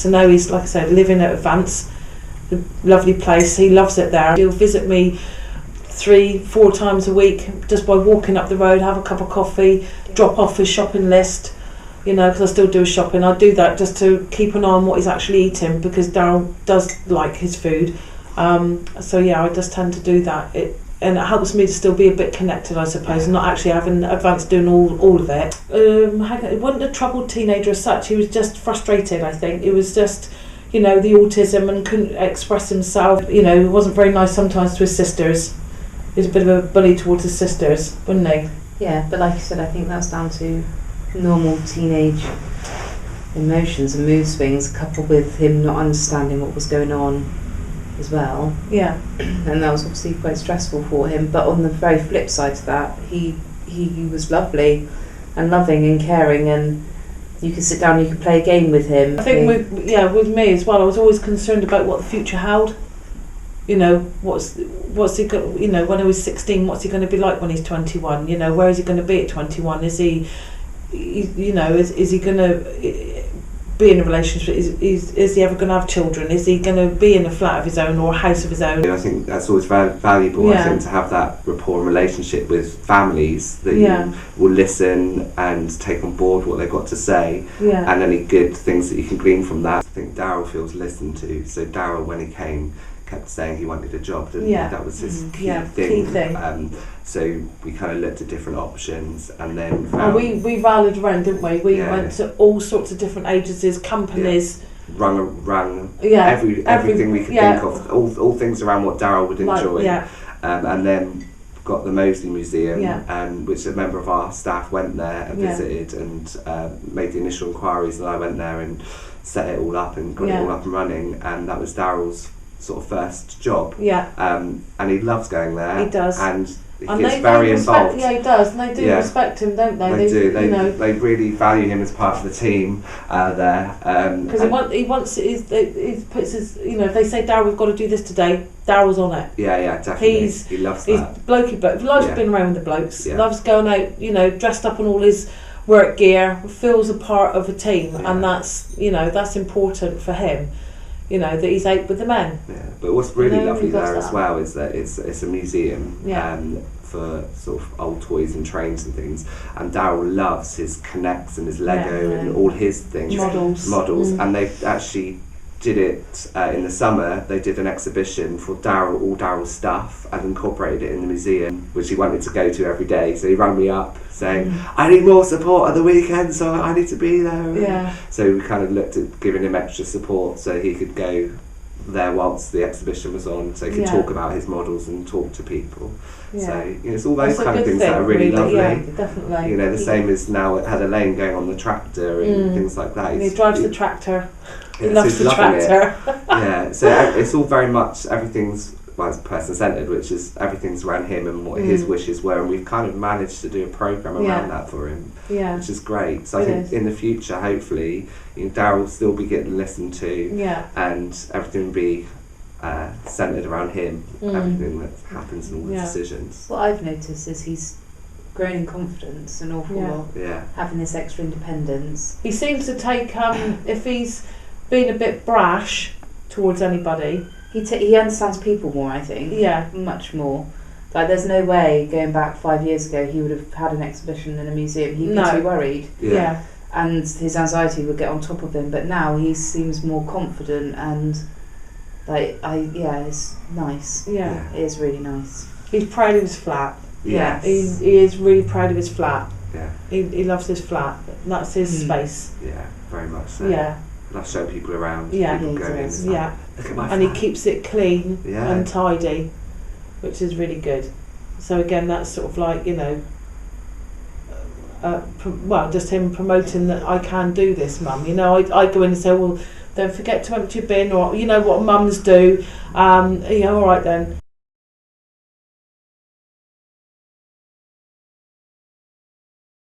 So now he's, like I said, living at Advance, a lovely place. He loves it there. He'll visit me 3-4 times a week just by walking up the road, have a cup of coffee, drop off his shopping list, because I still do his shopping. I do that just to keep an eye on what he's actually eating, because Darryl does like his food. So yeah, I just tend to do that. And it helps me to still be a bit connected, I suppose, and not actually having Advance doing all of it. He wasn't a troubled teenager as such. He was just frustrated, I think. It was just, the autism, and couldn't express himself. He wasn't very nice sometimes to his sisters. He was a bit of a bully towards his sisters, wasn't he? Yeah, but like you said, I think that's down to normal teenage emotions and mood swings, coupled with him not understanding what was going on as well. Yeah. And that was obviously quite stressful for him. But on the very flip side to that, he was lovely and loving and caring, and you could sit down, you could play a game with him. I think with me as well, I was always concerned about what the future held. What's he got? When he was 16, what's he going to be like when he's 21? Where is he going to be at 21? Is he is he going to be in a relationship? Is he ever going to have children? Is he going to be in a flat of his own or a house of his own? I think that's always valuable. I think to have that rapport and relationship with families that you will listen and take on board what they've got to say, and any good things that you can glean from that. I think Darryl feels listened to. So Darryl, when he came, kept saying he wanted a job, didn't he? That was his key thing. So we kind of looked at different options, and then found we rallied around, didn't we? We went to all sorts of different agencies, companies. Rung everything we could think of, all things around what Darryl would enjoy. And then got the Moseley Museum, which a member of our staff went there and visited and made the initial inquiries, and I went there and set it all up and got it all up and running, and that was Darryl's sort of first job. And he loves going there. He does. And he gets very involved. Yeah, he does. And they do respect him, don't they? They do. They really value him as part of the team there. Because he puts his, if they say, Darryl, we've got to do this today, Darryl's on it. Yeah, definitely. He loves that. He's blokey bloke. He loves being around with the blokes. Loves going out, dressed up in all his work gear, feels a part of a team, and that's important for him. That he's out with the men. Yeah, but what's really lovely there as well is that it's a museum for sort of old toys and trains and things. And Darryl loves his Connects and his Lego and all his things. Models. And they actually did it in the summer. They did an exhibition for Darryl, all Darryl's stuff, and incorporated it in the museum, which he wanted to go to every day. So he rang me up saying, I need more support at the weekend, so I need to be there. So we kind of looked at giving him extra support so he could go there whilst the exhibition was on, so he could talk about his models and talk to people. So it's all those kind of things that are really lovely. Yeah, definitely. The same as now at Heather Lane, going on the tractor and things like that. He drives the tractor. He loves the tractor. So it's all very much, everything's it's person-centred, which is everything's around him and what his wishes were, and we've kind of managed to do a programme around that for him, which is great. So I think in the future, hopefully, Darryl will still be getting listened to, and everything will be centred around him, everything that happens and all the decisions. What I've noticed is he's grown in confidence an awful lot, having this extra independence. He seems to take, if he's been a bit brash towards anybody, he understands people more, I think. Much more. Like, there's no way, going back 5 years ago, he would have had an exhibition in a museum. He'd be too worried. And his anxiety would get on top of him. But now he seems more confident, and it's nice. It is really nice. He's proud of his flat. Yes. He is really proud of his flat. Yeah. He loves his flat. That's his space. Yeah, very much so. Yeah. Love showing people around. People going in. Look at my and flat. he keeps it clean and tidy, which is really good. So again, that's sort of like, just him promoting that I can do this, Mum. I go in and say, well, don't forget to empty your bin, or what mums do. All right then.